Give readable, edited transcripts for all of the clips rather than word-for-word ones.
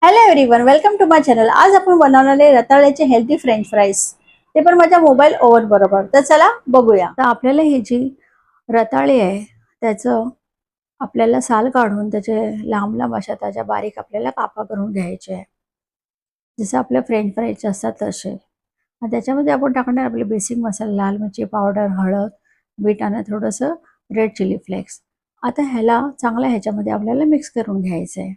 Hello everyone, welcome to my channel. आज आपण बनवणार आहे रताळ्याचे हेल्दी फ्रेंच फ्राईज, ते पण माझ्या मोबाईल ओव्हन बरोबर. तर चला बघूया. तर आपल्याला ही जी रताळी आहे त्याचं आपल्याला साल काढून त्याचे लांब लांब अशा त्याच्या बारीक आपल्याला कापा करून घ्यायचे आहे, जसं आपल्या फ्रेंच फ्राईज असतात तसे. आणि त्याच्यामध्ये आपण टाकणार आपले बेसिक मसाला, लाल मिरची पावडर, हळद, मीठ आणि थोडंसं रेड चिली फ्लेक्स. आता ह्याला चांगलं ह्याच्यामध्ये आपल्याला मिक्स करून घ्यायचं आहे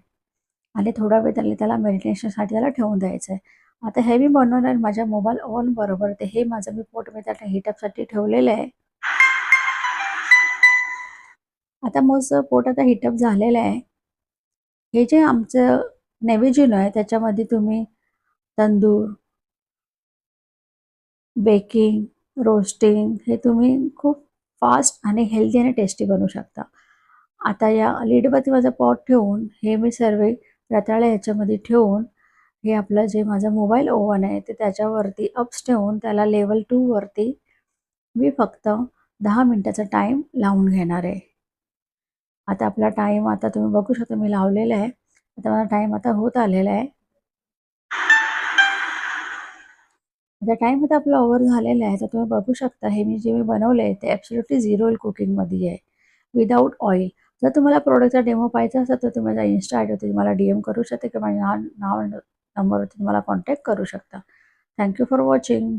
आणि थोडा वेळ त्याला मेरिनेशनसाठी त्याला ठेवून द्यायचं आहे. आता हे मी बनवणार माझ्या मोबाईल ओव्हन बरोबर. ते हे माझं मी पोट मी त्याला हीटअपसाठी ठेवलेलं आहे. आता मग पोट आता हीटअप झालेलं आहे. हे जे आमचं नेव्हिजिनो आहे त्याच्यामध्ये तुम्ही तंदूर, बेकिंग, रोस्टिंग हे तुम्ही खूप फास्ट आणि हेल्दी आणि टेस्टी बनवू शकता. आता या लीडवरती माझं पॉट ठेवून हे मी सर्व रताळे ह्याच्यामध्ये ठेवून हे आपलं जे माझं मोबाईल ओव्हन आहे ते त्याच्यावरती अप्स ठेवून त्याला लेवल 2 वरती मी फक्त 10 मिनिटाचा टाईम लावून घेणार आहे. आता आपला टाईम आता तुम्ही बघू शकता मी लावलेला आहे. आता माझा टाईम आता होत आलेला आहे. आता टाईम आता आपला ओव्हर झालेला आहे. तर तुम्ही बघू शकता हे मी जे बनवलं आहे ते ॲब्सोल्युटली झिरो ऑइल कुकिंगमध्ये आहे, विदाऊट ऑइल. जर तुम्हाला प्रोडक्टचा डेमो पाहिजे असेल तर तुम्ही माझा इन्स्टा आय डी मला DM करू शकता किंवा माझ्या नंबरवरती तुम्हाला कॉन्टॅक्ट करू शकता. Thank you for watching.